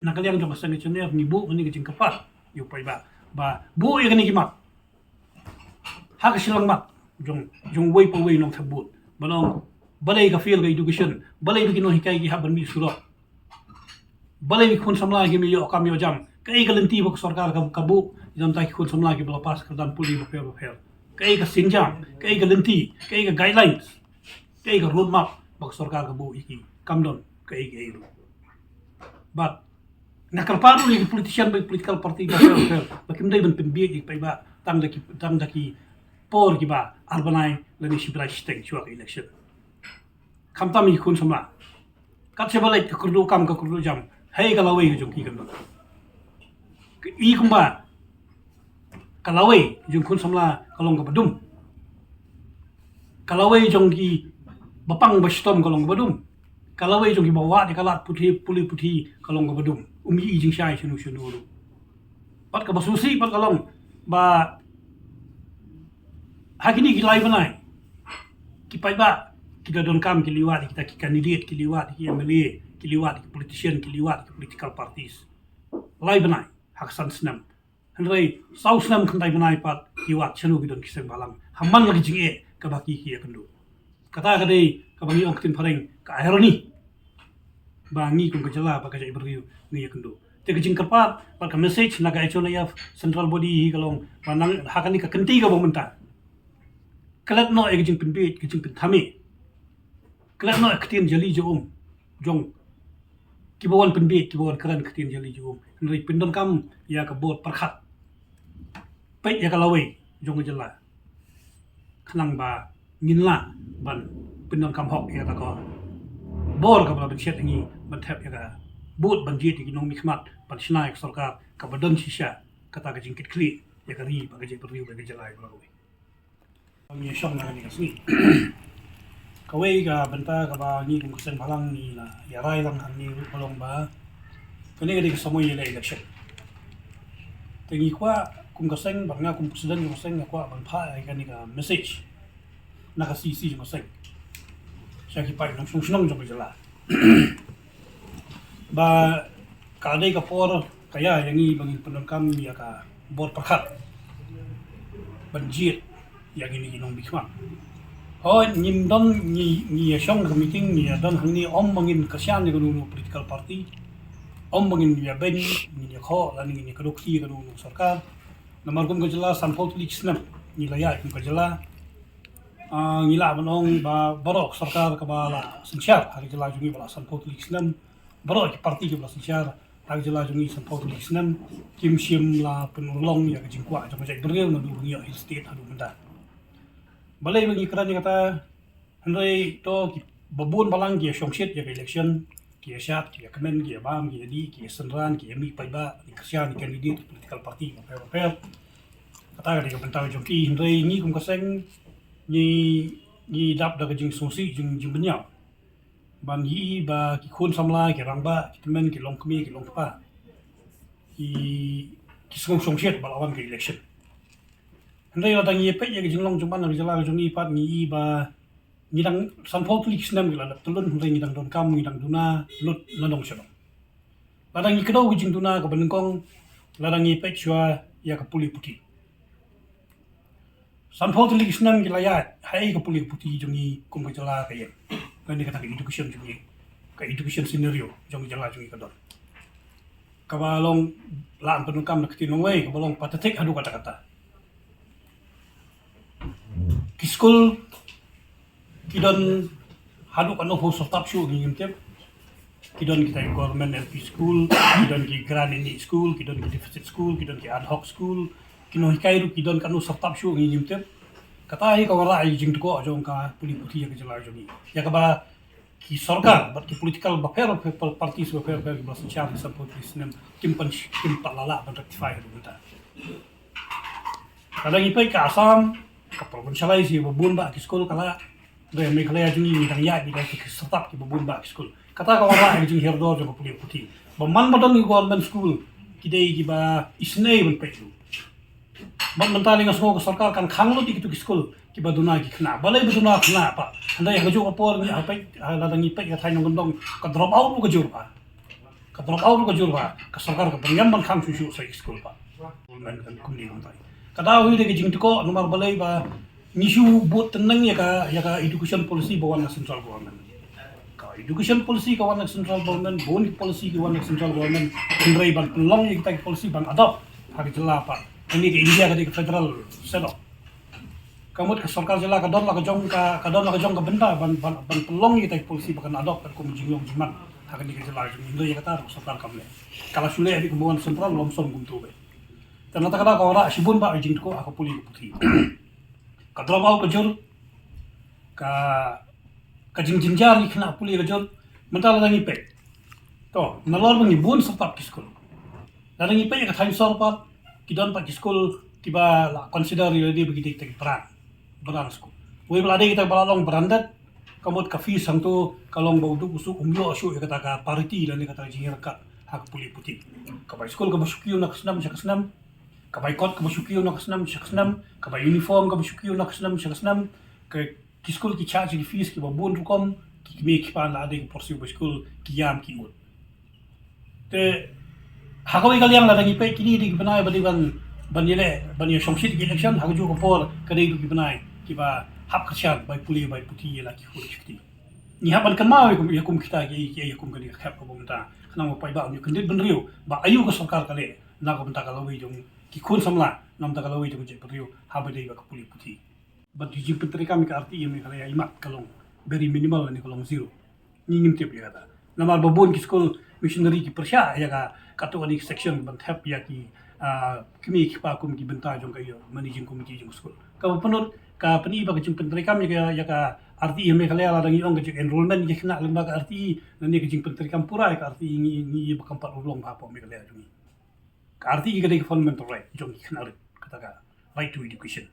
nakaliang jong kasang channel ni bu ni kajing kapat yu pai ba bu ye ni kimak ha ka silang mak jong wei pa wei nong thabut balong balai ka feel ka education balai bi kino hikai gi haban mi suro balai bi khun samla gi mi yo kam yo jam kai ka lenti bok sarkar ka kabu jam ta khun samla gi bala pas kardan puli ba fer kai ka sinjang kai ka lenti kai ka guidelines kai ka roadmap bok sarkar ka bu iki kamdon kai ga iru but nakal paru ni politician by political party ba fer bakim dai ban pembi gi pai ba tam daki por gi ba arbanai lani shibra steng chua election kamtam i khun samla kat se balai ka kurdu kam ka kurdu jam hei ka lawai jong ki kan i kumba ka lawai jong khun samla kalong ka badum ka lawai jong ki bapang bastom kalong ka badum ka lawai jong ki bawa di kalat putih puli putih kalong ka badum umi i jing shai shunu ru pat ka basusi pat kalong ba hakini ki lai banai ki pai ba kita don kam ki liwat kita ki candidate ki liwat ki MLA ki liwat ki politician ki liwat ki political parties lai banai hak san snam hendrai sau snam khandai banai pat ki wat chanu ki don kiseng balang hamman lagi jing e ka baki ki akandu kata ka dei ka bangi ong tin phareng ka irony bangi kum ka jala ba ka jai berriu ni akandu te ka jing kapat pa ka message na ka HOLF central body hi kalong panang hakani ka kenti ka bomenta kalat no ek jing pinbit ki jing pinthami kalat no ektin jali jom jong ki bawan pinbit ki bawan karan ektin jali jom nri pindon kam ya ka bot parkhat pai ya ka lawai jong jala khnang ba nginla ban pindon kam hok ya ta ko bor ka ba chet ngi ban thap ya ka bot ban jit ki nong mikmat ban snai sarkar ka badon shisha kata ka jingkit kli ya ka ri ba ka jai perlu ba ka jala ba lawai mi shong na ni kasi kawai ka banta ka ba ni kung kasan balang ni na yarai lang han ni balong ba kani ka di kasamoy yung election tingi kwa kung kasan bang nga kung president yung kasan nga kwa bang pa ay kani ka message nakasisi yung kasan siya kipay ng sunsunong yung kajala ba kaday ka por kaya yung ibang panangkam niya ka bor pakat banjit yang ini ginong bikma oh nim don ni shong ka meeting ni don hangni om mangin kasyan ni gunu political party om mangin ya ben ni kho la ni kadokti gunu sarkar namar kum kajala sampol liksnam ni laya kum kajala ngila banong ba barok sarkar ka bala sinchar hari jala jungi bala sampol liksnam barok parti ke bala sinchar hari jala jungi sampol liksnam kim sim la penulong ya kajingkwa jong jai bergel na du ya state hadu menda balai bagi kerana kata hendai to babun balang kia shongshit ya election kia syat kia kemen kia bam kia di kia senran kia mi paiba di kersian di candidate political party papel kata ka bentang jongki hendai ni kum kaseng ni dap da jing sosi jing benyau ban yi ba ki khun samla ki rangba ki temen ki long kmi ki long pa ki shongshit balawan ke election hendai la tangi pe ye jinglong jumban na jala jungi pat ni ba ngidang sampol tulik snam gila tulun hendai ngidang don kam ngidang duna lut nadong sino ladang i kedo jing duna ka benengkong ladang i pe chua ya ka puli puti sampol tulik snam gila ya hai ka puli puti jungi kum ka jala ka ye kani kata education jungi ka education scenario jungi jala jungi ka don ka balong laan penungkam na kitinong wei ka balong patatek hadu kata-kata ki school kidon hadu kan ho stop show ngim tep kidon kita government LP school kidon ki grand ini school kidon ki deficit school kidon ki ad hoc school kino hikai ru kidon kan stop show ngim tep kata hi ka wala ai jing ko jong ka puli puti ya ka jala jogi ya ka ba ki sarkar but ki political bafer parties bafer ki bas cham support system kim palala ban rectify ru ta kada ngi pai ka asam ka provincialize yung babun ba ki school kala re me kala jungi ni tang ya di ka startup ki babun ba ki school kata ka wala ay jing herdo jo puli puti ba man madon ni government school ki dei ki ba isnei ban petu man mentali nga smo ka sarkar kan khanglo di ki school ki ba duna ki khna balai ba duna khna pa handai ha jo ka por ni ha pai la dang ni pai ka thai nong dong ka drop out ka jo pa ka drop out ka jur ba ka sarkar ka beriam ban khang su sa school ba men kan kumni on tai kada hui de jing ko nomor balai ba nisu bot tenang ya ka education policy bawan central government ka education policy ka wan central government bon policy ka wan central government indrai ban long ya kita policy ban adopt ha jela pa ini ke India ka federal setup kamu ke sarkar jela ka don la ka jong ka benda ban pelong kita polisi bahkan adopt kan kum jinglong jiman hakan ni ke jela jong indo ya kata sarkar kamle kala sule abi kumbuan sentral lom som kum tu be tanata kada ka ora sibun ba jing ko aku puli putih ka drop out ka jor ka jing jar ni kena puli ka jor mental langi pe to nalor bangi bun sepat ki skul langi pe ka thain sorpat kidon pa ki skul tiba la consider dia begitu tek peran skul we belade kita balalong berandat kamut ka fees sang tu kalong bau du usuk umyo asu kata ka parity lan kata jingir ka hak puli putih ka bai skul ka basukiyo nak senam ka bai kot ka basukiyo nak senam ka bai uniform ka basukiyo nak senam ka ki skul ki charge ki fees ki babun rukom ki me ki pan la ade porsi ba skul ki yam ki mut te hakawi kaliang la dagi pe kini di banai badi ban yele somsit ki election haju ko por kadai du ki banai ki ba hap khachan bai puli bai puti la ki khur chikti ni haban kan ma ya kum kita ki ya kum kan khap ko bumta khana mo pai ba ni kan dit ban riu ba ayu ko sarkar kale na ko bumta kala wi jong ki khun samla nam ta kala wi jong je riu ha ba dei ba puli puti ba di ji petri kami ka arti mi kala ya imat kalong very minimal ni kalong zero ni ngim te ya da namal babon ki skol missionary ki persya ya ka kato ni section ban thap ya ki kimi ki pa kum ki benta jong kayo managing committee jong skol ka penut ka pani ba kajing pentri kam ya ka arti me kala la dangi ong kajing enrollment ki kena lembaga arti nani kajing pentri kam pura ka arti ni ba kam par ulong ha po me kala jong ka arti ki kadai fundamental right jong ki kena kata ka right to education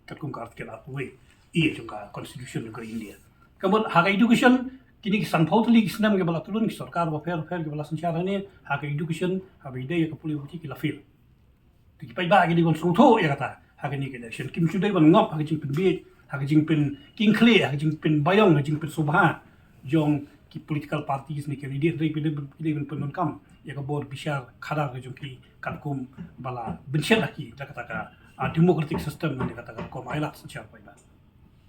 kat kum ka arti ka we i jong ka constitution ng India kabut ha ka education kini ki san totally kisnam ke bala tulun ki sarkar ba fer ke bala sanchara ni ha ka education ha ba ide ka puli uti ki la fil ki pai ba ki di kon suto ya kata ha ka ni ke election kim chu dai ban ngop ha ka jing pin bi ha ka jing pin king clear ha ka jing pin bayong ha jing pin subha jong ki political parties ni ke leader dai pin pin kam ya ka bor bishar khada ka jong ki kan kum bala benshel ki kata ka democratic system ni kata ka ko maila sanchara pai ba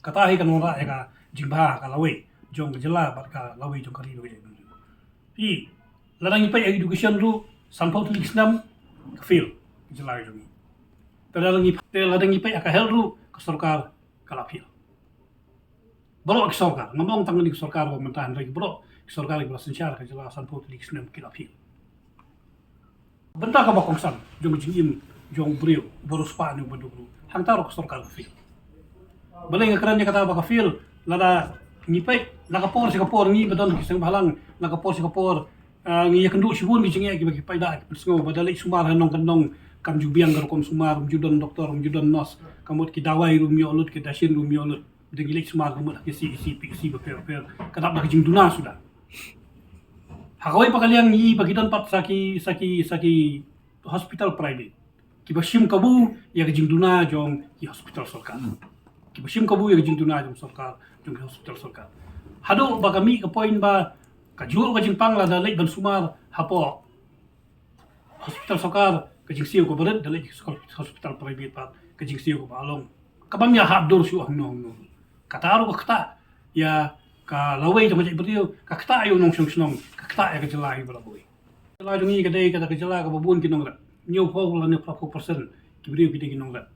kata hi kan ora ya ka jingba ka lawe jong jela bat ka lawi jong kari do je pi larang ipai education ru sampau tu islam ka fail jela jong larang ipai ka hel ru ka sarkar kala fail bro ka sarkar ngomong tangan di sarkar ba mentahan lagi bro sarkar ki sanchar ka jela sampau tu islam kila fail benta ka ba kongsan jong jingim jong brio boros pa ni badugru hangtaro ka sarkar ka fail balai ngakran ni kata ba ka fail lada ngipai nakapor si kapor ngi badon kisang balang nakapor si kapor ngi yakendu sibun gi cengya gi bagi paida pesngo badalai sumar hanong kanong kam jubiang garkom sumar judon doktor judon nos kamot ki dawai rumi olut ki dasin rumi olut dengi lek sumar kamot ki si ba per kadap dak jing duna sudah hakoi pakaliang ngi bagidon pat saki hospital private ki basim kabu ya jing duna jong ki hospital sarkar ki basim kabu ya jing duna jong sarkar jong hospital sarkar hado ba kami ka point ba ka juo ka jing pang la da lek ban sumar hapo hospital sarkar ka jing siu ko barat da lek hospital private pa ka jing siu ko balong ka bang ya habdor su ang nong kataro ka kata ya ka lawai jong jek berio ka kata ayo nong song ka kata ya ka jelai bala boy jelai jong ni ka dei ka jelai ka babun ki nong la nyo ko la ne prapo person ki berio ki dei nong la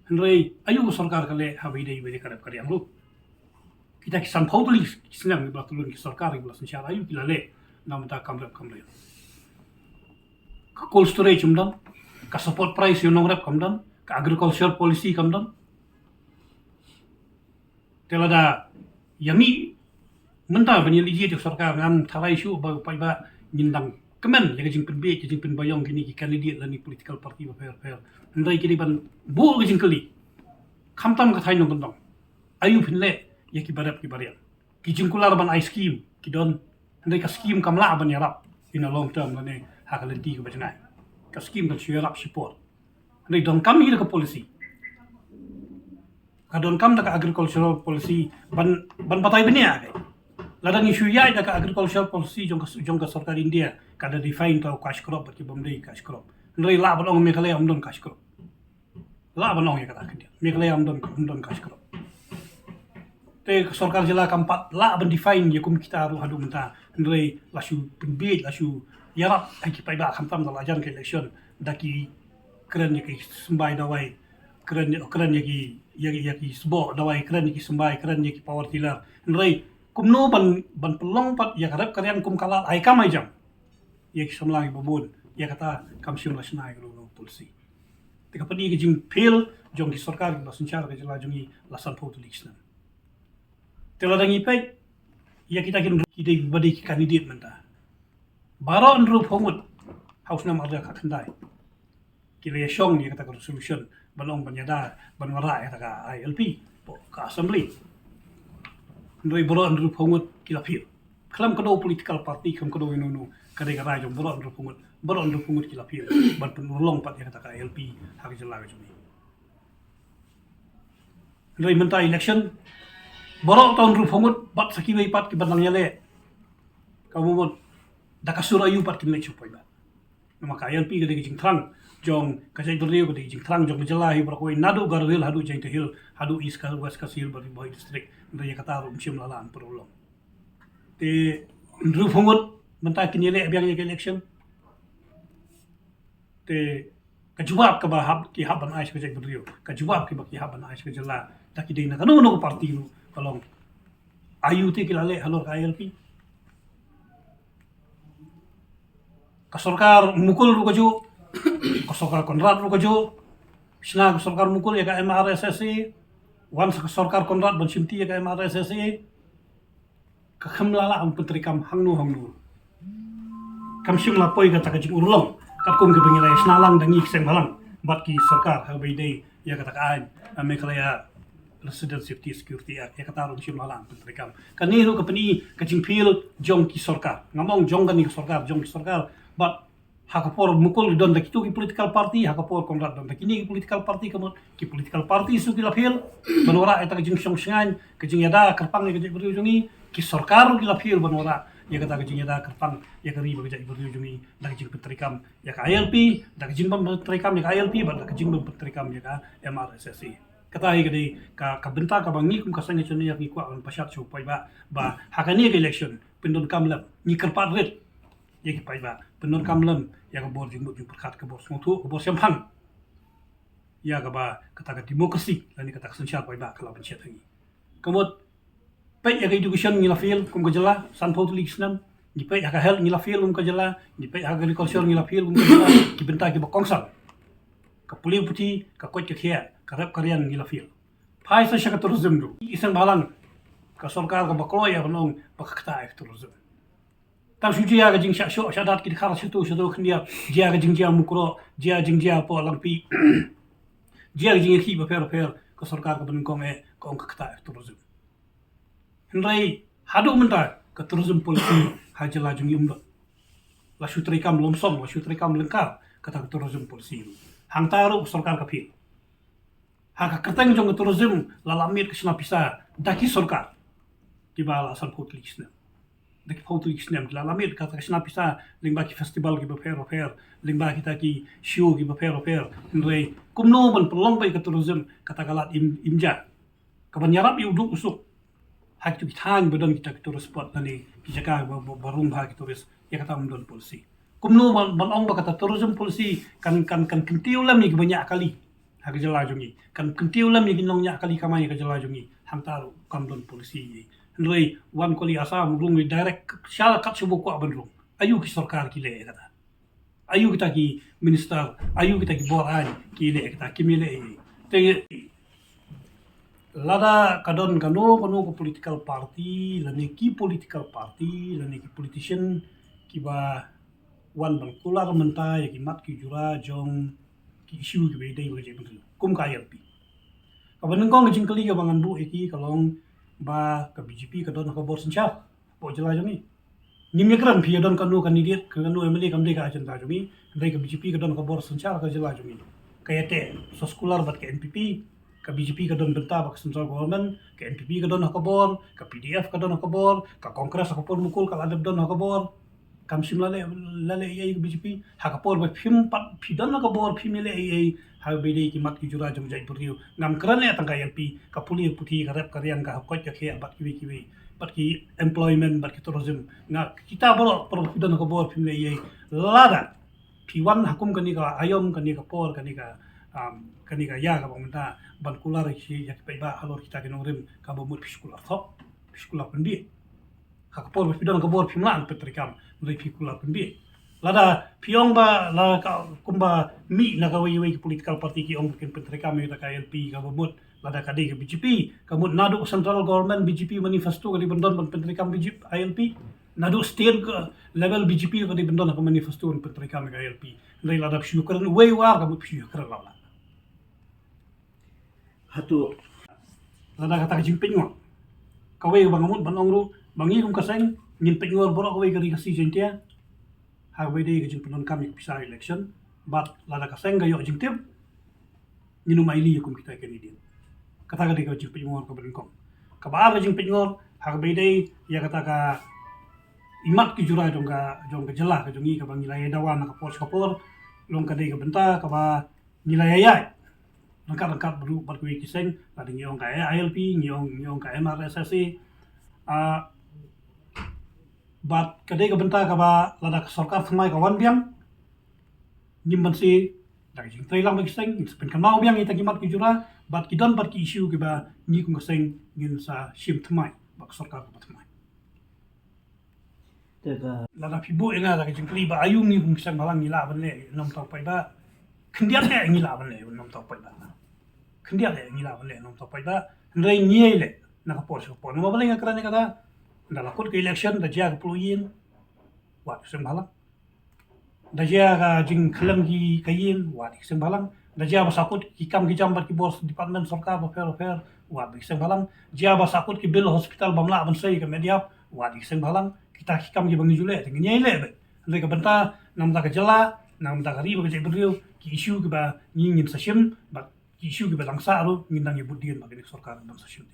henrei ayo sarkar ka le habi dei be ka kari ang lu kita kisan totally kisnam ni batulun ki sarkar ki lasan syara ayu kilale nam ta kamre ka cold storage umdan ka support price yung nong rep kamdan ka agriculture policy kamdan telada yami menta bani liji ti sarkar ngam thalai shu ba pai ba mindang kemen ya jing pen be jing pen bayong kini ki candidate lani political party ba fair ndai kini ban bu jing kali khamtam ka thai nong kandong ayu phinle ya ki barap ki barian ki jingkular ban ice scheme ki don ndai ka scheme kamla ban yarap in a long term lane hakalenti ko bajnai ka scheme ka syarap support ndai don kam hi ka policy ka don kam da agricultural policy ban batay bania ladang isu ya ida ka agricultural policy jong ka sarkar India kada define tau cash crop berki bomdei cash crop ndrei la banong Meghalaya amdon cash crop la banong ya kata dia Meghalaya amdon cash crop te sarkar jela kampat la ban define ya kum kita ru hadu menta ndrei lasu pinbit lasu yarap ai ki pai ba khamtam da lajan ke election daki keren ya ki sembai dawai keren ya ki sbo dawai keren ya ki sembai keren ya ki power tiller ndrei kumno ban pelong pat ya karep karian kum kala ai kam ai jam ya ki samlang babun ya kata kam sim lasna ai ro policy te ka padi ki jing pil jong ki sarkar la sunchar ke jela jongi lasan photo election te la dangi pai ya kita kin ki dei badi ki candidate menta baro nru phongut haus nam arga ka khandai ki le shong ni kata resolution balong banyada banwara ya kata ILP po ka assembly ndoi boro andru phongut kila phir klam kado political party kam kado inu kade gara jong boro andru phongut kila phir ban penulong pat ya kata ka ILP hak jela ga jumi ndoi menta election boro ta andru phongut bat sakiwei pat ki banang yale kamu dakasura yu pat ki mek chupoi ba maka ILP kade jing thrang jong kajai doreu kade jing thrang jong jela hi bro koi nadu garhil hadu jeng te hil hadu east ka west ka sil bari boy district ndai kata rum chim la lan problem te ndru phongot menta kinile abyang ye election te kajwab ka ba hab ki haban ais ka jeng doreu kajwab ki ba ki haban ais ka jela taki dei na kanu no parti nu kalong ayu te kilale halor ka ILP ka sarkar mukul ru kaju ka sarkar konrad ru kaju sna ka sarkar mukul ya ka MRSSC wan ka sarkar konrad ban simti ya ka MRSSC ka khamlala ang putrikam hangnu kam simla poi ka takajing urlong kat kum ke bengilai snalang dangi seng malang bat ki sarkar ha beidei ya ka takaan Meghalaya resident safety security ya kata rum simla lang putrikam kaniru ka pani kajing pil jong ki sarkar ngamong jong kan ki sarkar but hakapor mukul don da kitu ki political party hakapor konrad don da kini ki political party kamu ki political party su ki lapil banora eta jing song sangan kajing yada kerpang ke beri jungi ki sarkar ki lapil banora ya kata kajing yada kerpang ya kari bagi beri jungi da kajing petrikam ya ka ILP da kajing petrikam ya ka ILP ba da kajing petrikam ya ka MRSSC kata hi gadi ka benta ka bangi kum kasang chuni ya ki kwa pasat chu pai ba hakani ke election pindon kamlam ni kerpat red ya ki pai ba penur kamlam ya ka bor jumbo ju perkat ka bor smotu ka bor sempang ya ka ba kata ka demokrasi lani kata ka sensyal pai ba kala pencet hangi kamot pai ya ka education ngila fil kum ka jela san photo liksnam ni pai ya ka health ngila fil kum ka jela ni pai agriculture ngila fil kum ka jela ki benta ki ba kongsal ka puli puti ka kot ka khia ka rap karian ngila fil pai sa shaka tourism do isang balang ka sarkar ka baklo ya banong bakta ek tourism tam suji ya jing sha sho shadat ki khara situ situ khnia jia ga jing jia mukro jia jing jia po lampi jia jing khi ba fer ka sarkar ka ban kong e kong ka kta tourism hendrai hadu menta ka tourism policy ha jela jung yum la shutri kam lomsom la shutri kam lengkap kata tourism policy hang taru sarkar ka phi ha ka kerteng jong tourism la lamit kisna pisa daki sarkar ki bala san putlisna daki putlisna la lamit kata kisna pisa lingba ki festival ki befer lingba kita ki show ki befer ndrei kumno ban pelong pai ka tourism kata kalat imja ka banyarap yu duk usuk hak tu kitang bedon kita tourist spot nani ki jaka barung ba ki tourist ya kata mdon policy kumno ban ong ba kata tourism policy kan kentiu lam ni banyak kali hak jela jungi kan kentiu lam ni ginong nya kali kamai ka jela jungi hantar kamdon policy ndrei wan koli asam rung direct shala kat subu ko abanrung ayu ki sarkar ki le kata ayu kita ki minister ayu kita ki boran ki le kata ki mile te lada kadon kanu ko political party lani ki political party lani ki politician ki ba wan bang kular menta ya ki mat ki jura jong ki issue ki be dei bo je betul kum ka ILP ka ban ngong jing kali ka bangan bu eki kalong ba ka BJP ka don ka bor sencha po jela jami ni mikram phi don kanu candidate ka kanu MLA kam de ka ajanta jami dei ka BJP ka don ka bor sencha ka jela jami kayate so scholar bat ka NPP ka BJP ka don benta bak central government, ka NPP ka don hakabor, ka PDF ka don hakabor, ka Kongres hakapor mukul ka ladab don hakabor. Kam sim lale ye BJP hakapor ba phim pat phidan hakabor phim le ye ha bede ki mat ki jura jam jai puriu ngam kran le tang ka LP ka puli puthi ka rep karian ka hakot ka khe bat ki bat ki employment bat ki tourism nga kita boro phidan hakabor phim le ye lada P1 hakum kani ka ayom kani ka por kani ka ya ka bangta ban kular ki yak pe ba halor kita ki nongrim ka bo mut pishkula thop pishkula pendi hakapor ba pidon ka bor phimlan petrikam ndai phikula pendi lada piong ba la ka kumba mi na ka wi political party ki ong ken petrikam ita ka LP ka bo mut lada ka de BJP ka mut nadu central government BJP manifesto ka di bendon ban petrikam BJP ILP nadu state level BJP ka di bendon ka manifesto ban petrikam ka ILP ndai lada syukuran way war ka mut syukuran lala hatu lada kata jimping wa kawai bangamut banongru bangi kum kaseng ngin pengor borok kawai kari kasi jentia ha wai dei gajin penon kami pisa election but lada kaseng gayo jintip nginu maili kum kita Canadian kata ka dei gajin pengor ka berengkong ka ba gajin pengor ha wai dei ya kata ka imat ki jura jong ka jela ka jongi ka bangi lai dawan ka por long ka dei ka benta ka ba nilai ayai rangkat baru berkuih kiseng ada ngiong ka ILP ngiong ka MRSSC bat kadai ka benta ka ba lada sarkar thamai ka wan biang nyimban si dari jing trailang bagi seng sepen kan mau biang ita kimat ki jura bat kidan bat ki issue ki ba ni kung seng ngin sa shim thamai bak sarkar ka thamai daga lada pibu enga da jing kli ba ayung ni kung seng balang ngila ban le nom tau pai ba kendiat le ngila ban le nom tau pai ba kendiat le ngila ban le nom tau pai ba ndai ngie le na ka por no baling akran kata dalam kod ke election da jia puluhin wat sembalang da jia ka jing klam ki kayin wat sembalang da jia basakut ki kam ki jambar ki bos department sarkar ba fair wat sembalang jia basakut ki bill hospital bamla ban sei ka media wat sembalang kita ki kam ki bangi jule te nyai le be le ka benta nam da ka jala nam da ka ri ba je brio ki issue ki ba ngin sa shim ba ki issue ki ba langsa ro ngin dang ye budien ba ke sarkar ban sa shim